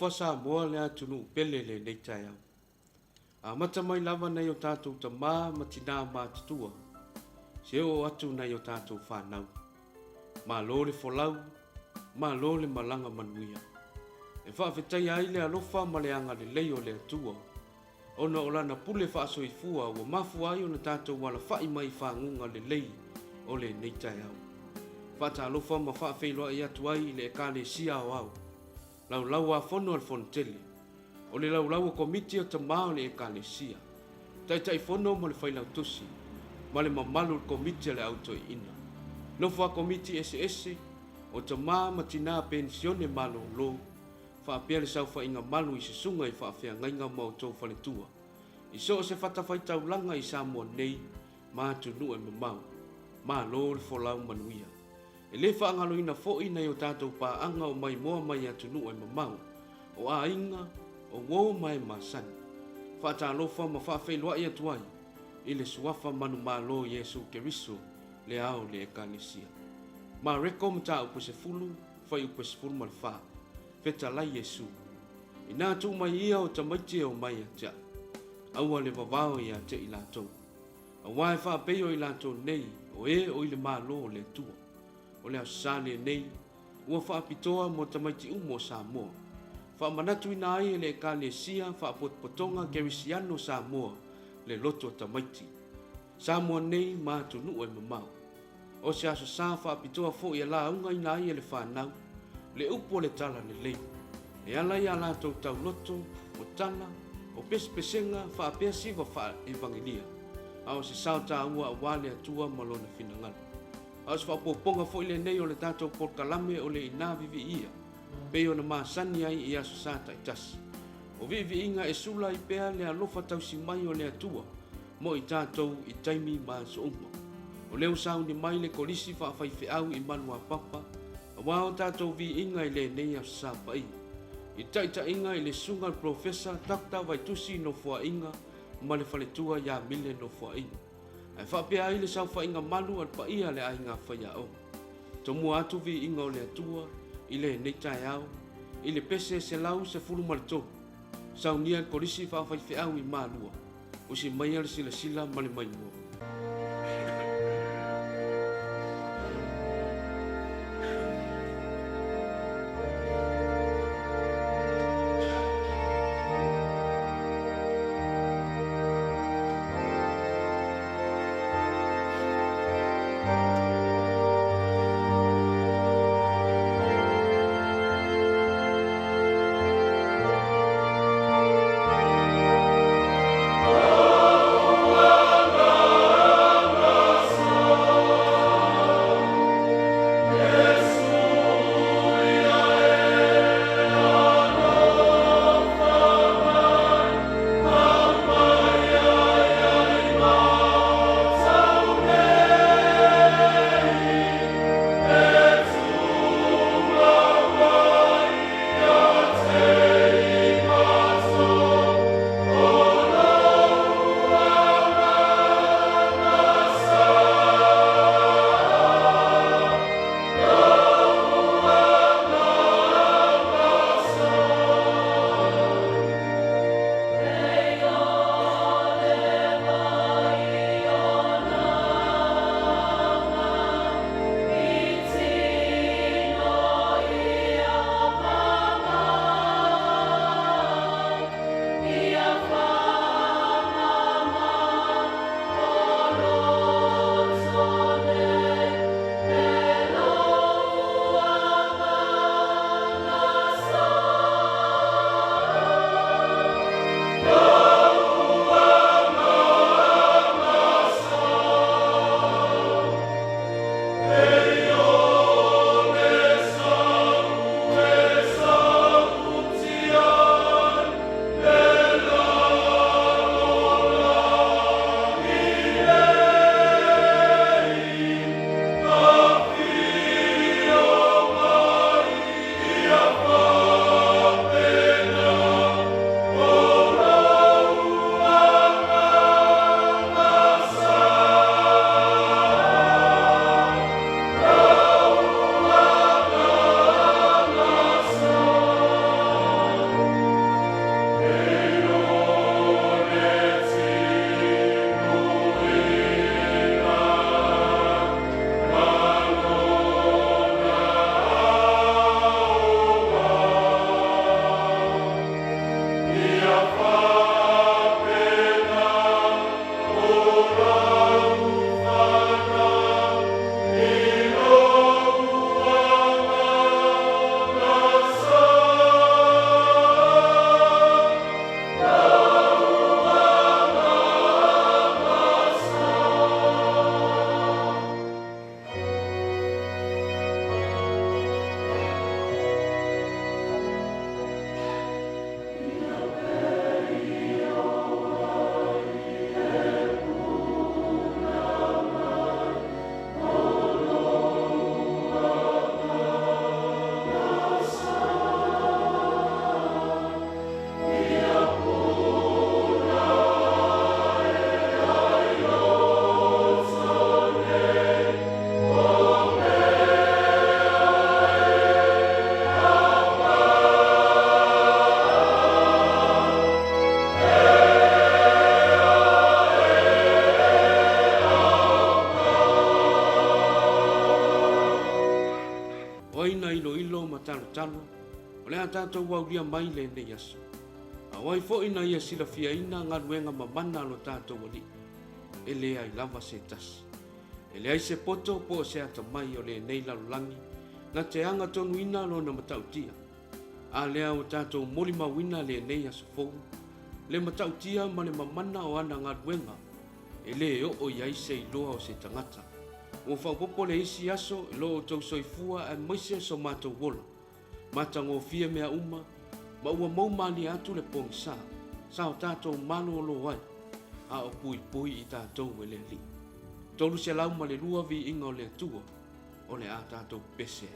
fa Samoa le atunu pele le nei tai au. A mata mai lava nei o tātou ta mā matina mātutua. Se o atu nei o tātou whanau. Mā lore folau, mā lore malanga manuia. E whaafetai ai le alofa ma le anga le leo le atua. Ona o lana pule whaaso i fua ua mafu ai o na tātou wala whai mai whangunga le lei o le nei tai au. Whata alofa ma whaafeiloa i atu ai le ka le sia o au. Lau a fono al fontele. O le lau komiti o tamao le ekalesia. Tai fono mo le whailau tusi. Ma le mamalu komiti le auto ina. No wha komiti ese o tamao matina pensione malo lo. Whaapea le sau whainga malu i se sunga i whaafea ngainga mau tau whaletua. I so se whatawhai taulanga i Samoa nei. Ma tunu e mamau. Ma lo le folau manuia. E le whaangalo ina fo'i nei o tātou pāanga o mai moa mai atunu e mamau. O a inga, o ngō mai masani. Whata alofa ma whaafeilua i atuai. I le suafa manu mālo Yesu Keriso le ao le ekalesia. Ma reko mta upo se fulu, whai upo se fulu ma le wha. Feta lai Yesu. I nā tu mai ia o tamaiti o mai atia. Aua le vavao i ate i lātou. A wae whaapeo i lātou nei, o e o i le mālo le tua. O le asale nei, ua whaapitoa mo tamaiti umo Samoa. Whaamanatu ina ai le ekalesia whaapotpotonga Kerisiano Samoa le loto tamaiti. Samoa nei mātunu e mamau. O se aso sa whaapitoa fo i ala unga ina ai le whanau, le upo le tala le lei. E alai ala tau tau loto, o tala, o pespesenga whaapea siwa wha evangelia. Ao se sao ta ua awale atua malona finangalo. As whapoponga fo ile nei o le tātou porkalame o le ina Vivii. Peo na māsani ai i aso sāta i tasi. O Vivii inga e sula i pea le alofa tausi mai o le atua. Mo i tātou i taimi māso uma. O leo sauni mai le kolisi whaafai au i manua papa. A wao tātou vi inga i le nei aso sāpai. I taita inga i le sunga profesa takta vai tusi no fua inga. Ma le faletua ya mile no fua inga. Ai whapea ai le sau whainga malu al pa ia le ainga whaia o. Tomu atu vi inga o le atua, i le neitai au, i le pese se lau se fulu marito. Sau nia korisi whawhai whiau i malua, o si mai al sila male mai mua. Oh talo, o le a tātou wauria mai le nei aso. A wai fo ina ia sila fia ina ngā ruenga mamana lo tātou wali, e le ai lava se tasi. E le ai se poto po se ata mai o le nei lalulangi, na te anga tonu ina lo na matautia. A lea o tātou moli mawina le nei aso fou, le matautia ma le mamana o ana ngā ruenga, e le o iai se iloa o se tangata. O whaupopo le isi aso, e lo o tau soifua e moise so mātou wola. Mata ngō fia mea uma, ma ua maumali atu le pong sa o tātou malo o lo wai, a o pui pui i tātou e le li. Tolu se lau ma le lua vi inga o le atua, o le a tātou pese.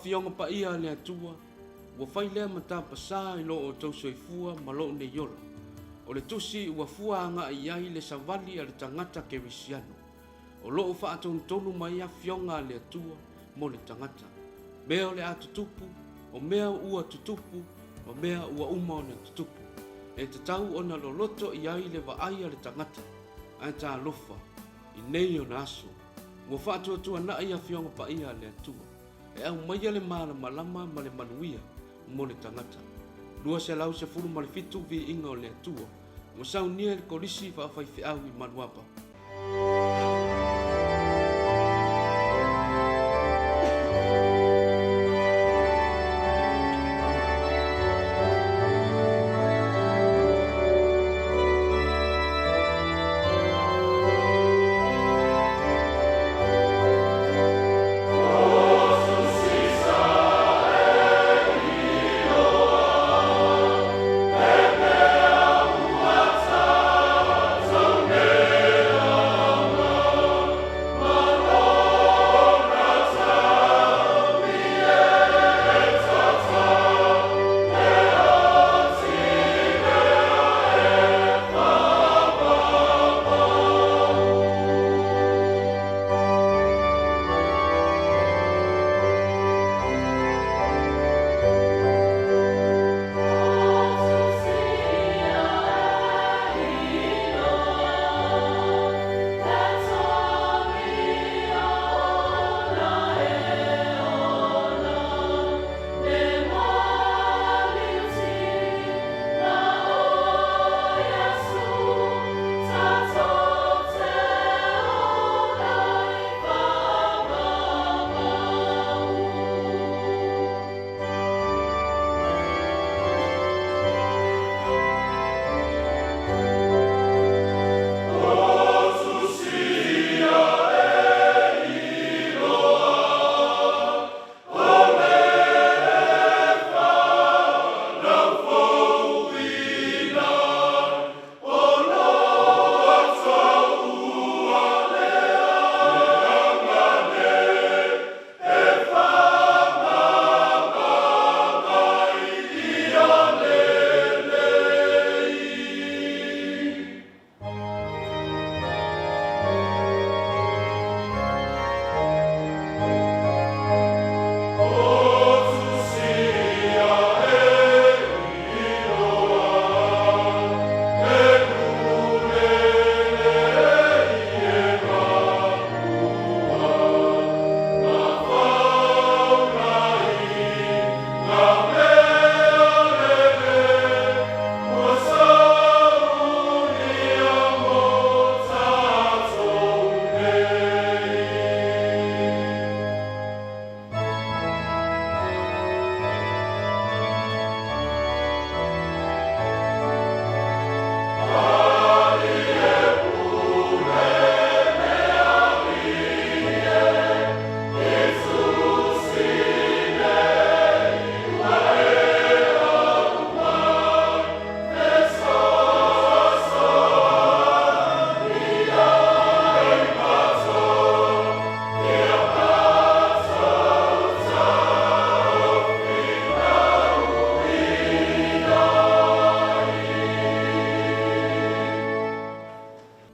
fionga pa ia le atua, ua fai lea mata pasā I lo o tau soifua ma lo ne yola. O le tusi ua fua anga I ai le savali a le tangata kerisiano. O lo o wha atong tonu mai a fionga le atua mo le tangata. Mea o le atutupu, o mea ua tutupu, o mea ua uma o le tutupu. E te tau ona lo loto I ai le vaai a le tangata, ai ta alofa, I nei o na aso. Ua wha atua na ia fionga pa ia le atua. E au maia le mana malama ma le manuia mo le tangata. Lua se lau se furu ma le fitu vi inga o le atua. Ua sau nia le kolisi fa afai fi au I manuapa. Amen.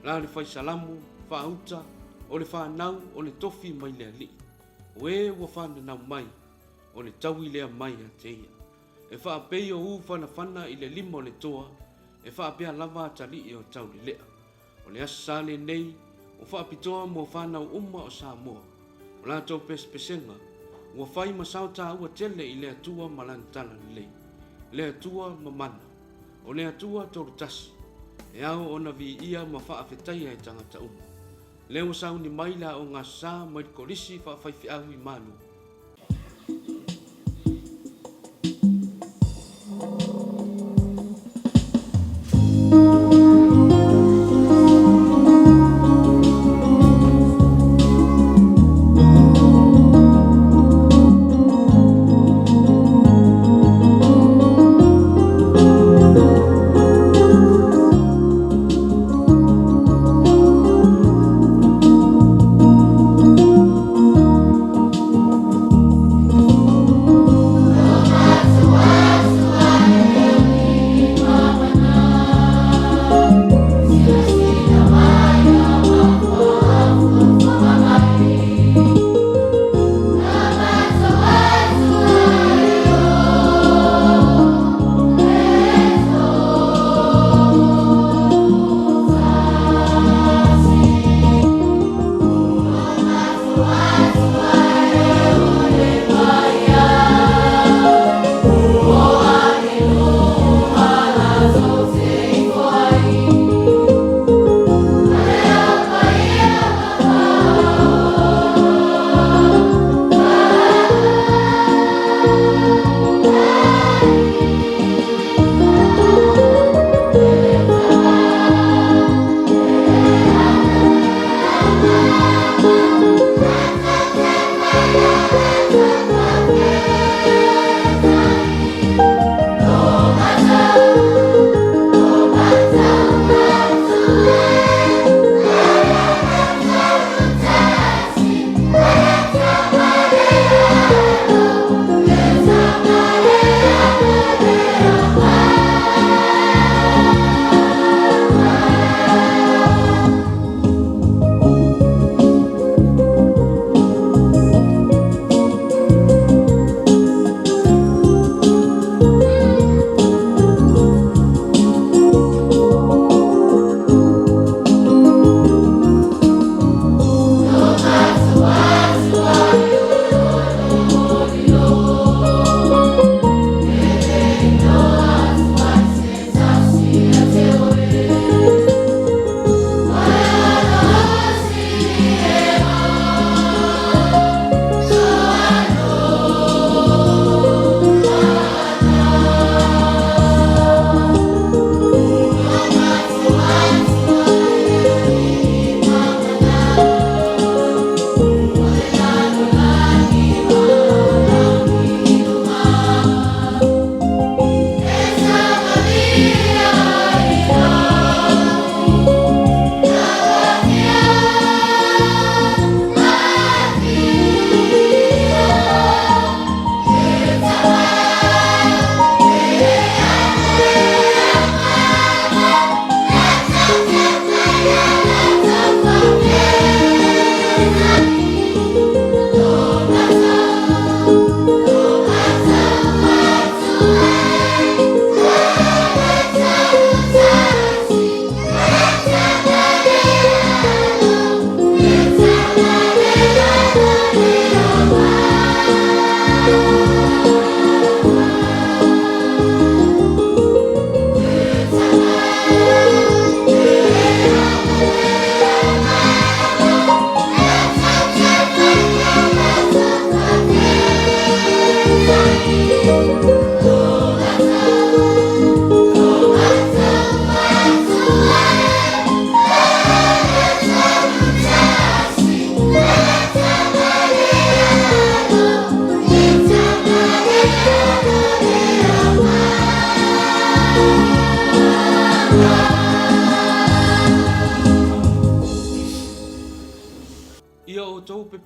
la le fai salamu whaauta o le whanau o le tofi mai le ali. O e ua whanau mai o le taui lea mai a te ia. E whaapei o u whanawhana i le lima o le toa, e whaapea lava atali i o tau le lea. O le asale nei, o whaapitoa mo whanau uma o Samoa. O la tau pespesenga, ua whai masau ta ua tele i le atua malantala lei. Le atua mamana, o le atua torutasi, e au ona vi ia ma whaafetaia e tangata uma. Leo sau ni maila o ngā sā mai korisi whaafaifi au i manu.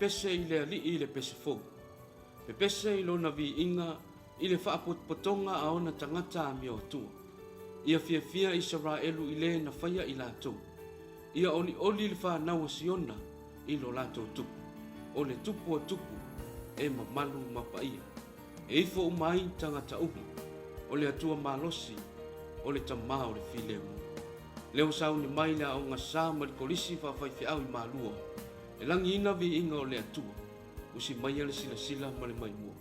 pepese i le alii i le pese fou. Pepese i lona vi inga i le whaapotonga a ona tangata a mio atua. Ia fia fia Israelu i le na whaia i lātou. ia oli le whanau siona i lo lato tupu. O le tupu o tupu e mamalu mapaia. E ifo umai tangata uhi. O le atua malosi o le tamā o le filemu. Leo sau ni mai le au ngasa ma le kolisi whawhai au i malua. E langi ina vi inga o le atua. Usi mai le sila sila ma le mai mua.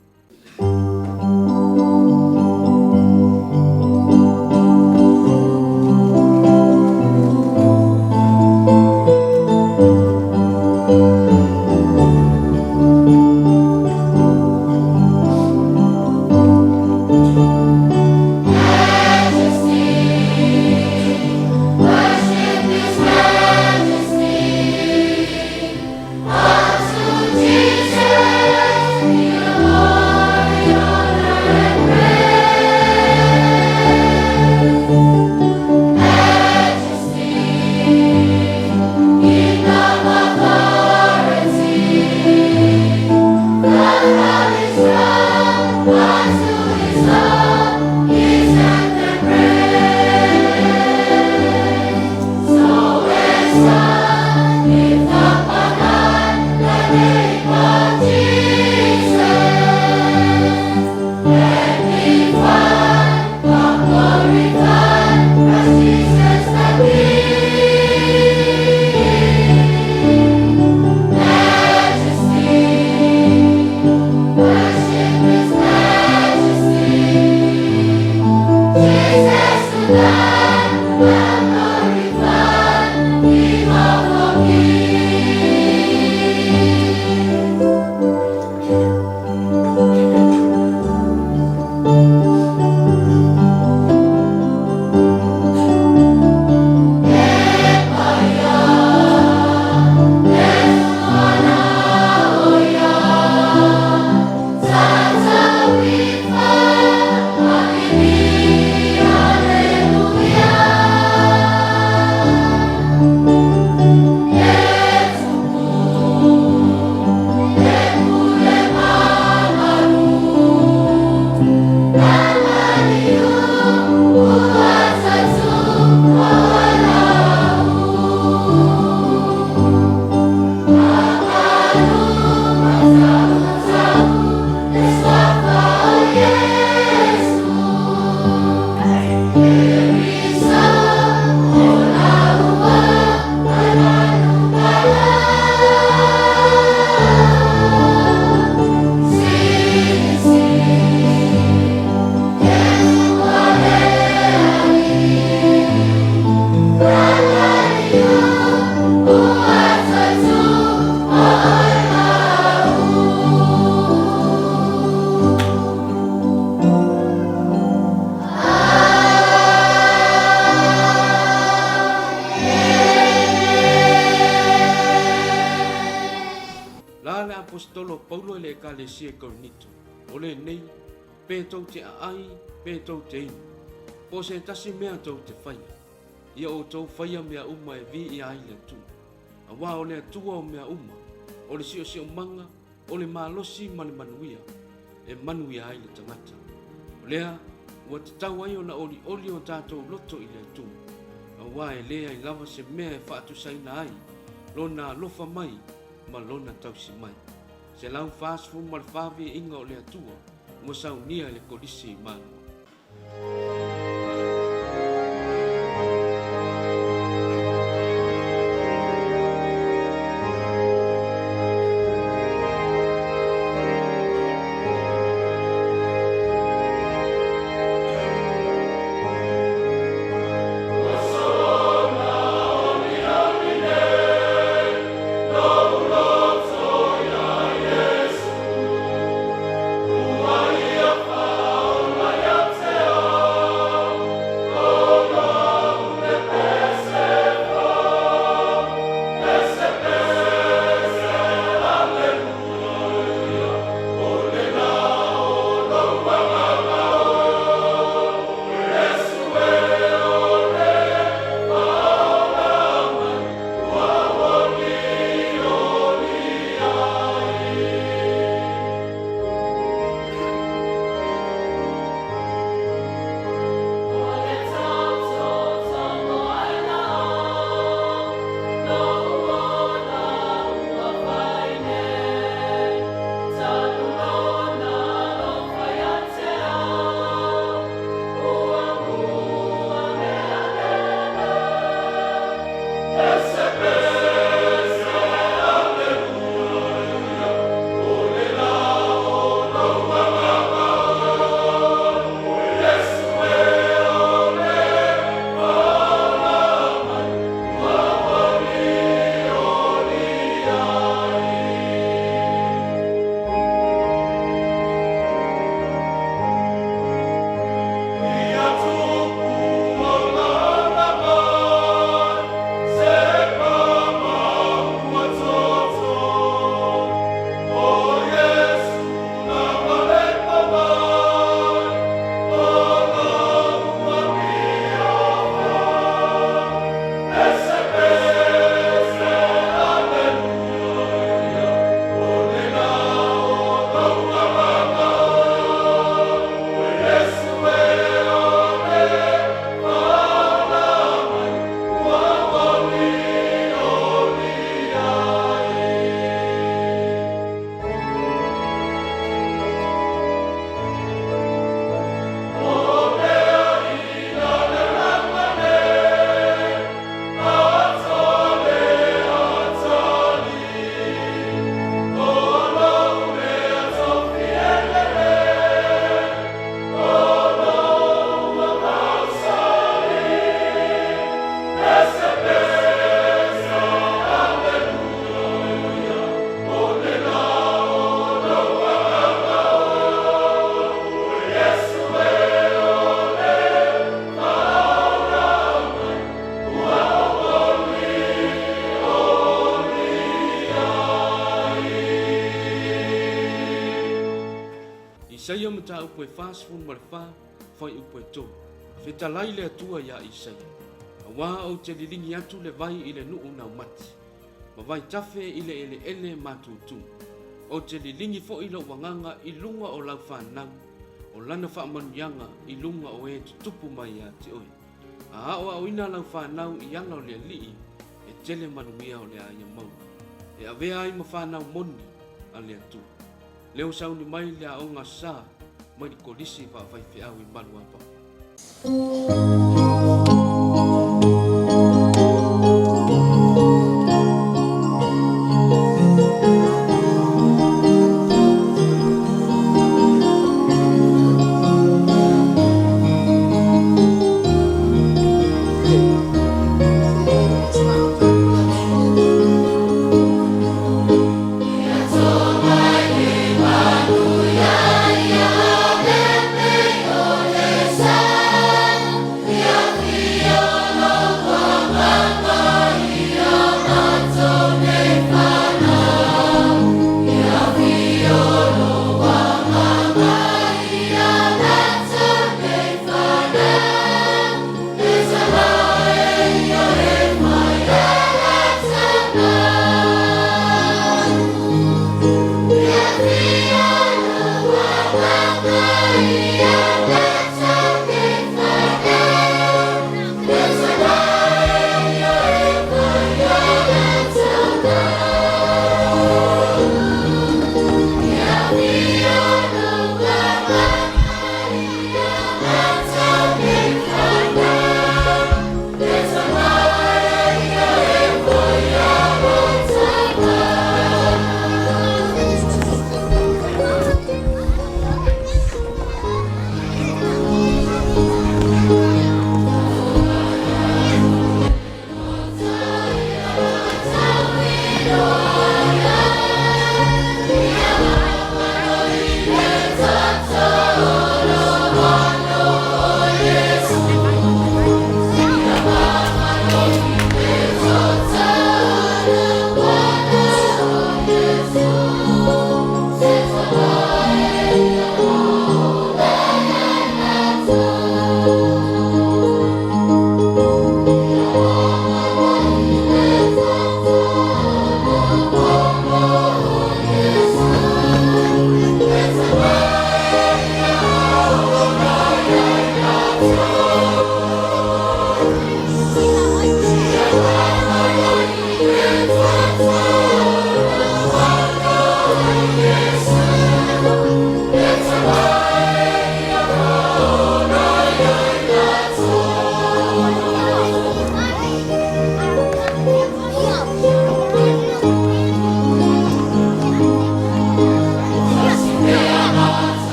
apostolo Paulo le ekalesia Korinito. Ole nei pe tau te ai, pe tau te inu. Po se tasi mea tau te whaia. Ia o tau whaia mea uma e Vivii ai le tu. A wā o le atua o mea uma. O le sio manga, o le malosi ma le manuia. E manuia ai le tangata. O lea, ua te tau ai o na oli o tātou loto i le tu. A wā e lea i lava se mea e whaatu saina ai. Lona lofa mai, ma lona tausi mai. Se lau whaasfu ma le whaawi inga o le atua, mo sau nia le kolisi i manu. Oh ia mata upo e fast food ma le fa fai upo e to fetalai le atua ia Isaia awa o te lilingi atu le vai i le nuu na mati ma vai tafe i le ele matutu o te lilingi fo i lo wanganga i lunga o lau whanau o lana whaamanuianga i lunga o e tutupu mai a te oe a o au ina lau whanau i anga o le alii e tele manuia o le aia mau e avea ai ma whanau moni a le atu leo sauni mai le aonga sa mai ni kolisi wa whaife au i malu apa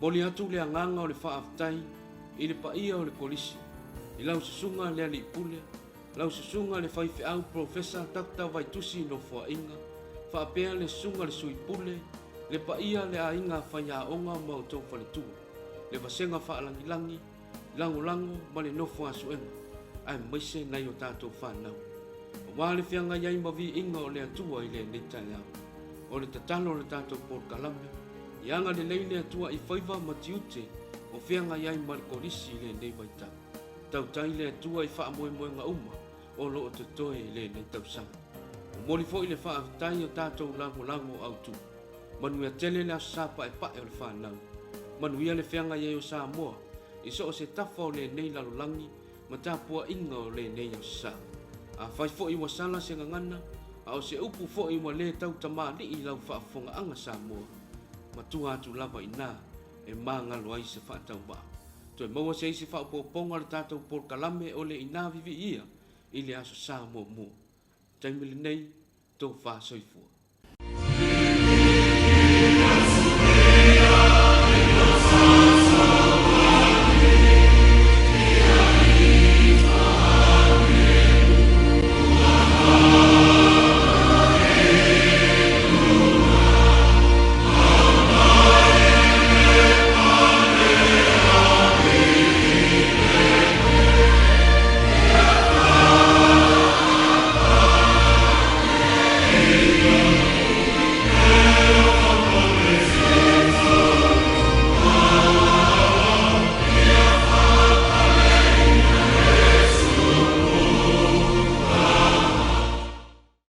Moli atu le anganga o le whaaftai i le paia o le polisi. I lau susunga le ali pule, lau susunga le whaife au profesa takta vai tusi no fua inga, whaapea le sunga le sui pule, le paia le a inga whaia onga mau tau whale tua, le vasenga whaalangilangi, lango ma le nofo asuenga, ai maise nai o tātou whanau. O wale whianga iai ma vi inga o le atua i le netai au, o le tatalo o le tātou Port Kalambe, Ianga le leile atua i whaiva matiute o whianga iai marikorisi le nei waita. Tau tai le atua i wha moe nga uma o lo o te toe le nei tausanga. O Moli fo i le whaafitai o tātou lango au tu. Manuia tele le asa pa e pae o le whanau. Manuia le whianga ia o Samoa. I so o se tafa o le nei lalolangi, ma tāpua inga o le nei o sa. A whai fo i wasala se ngangana, a o se upu fo i wa le tau tamā li i lau whaafonga anga Samoa. Ma tu atu lava i nā, e māngalo ai se whaatau ba. To e maua se isi whaapoponga le tātou por kalame o le ina Vivii ia, i le aso Samoa mo. Taimile nei, tō whaasoifua.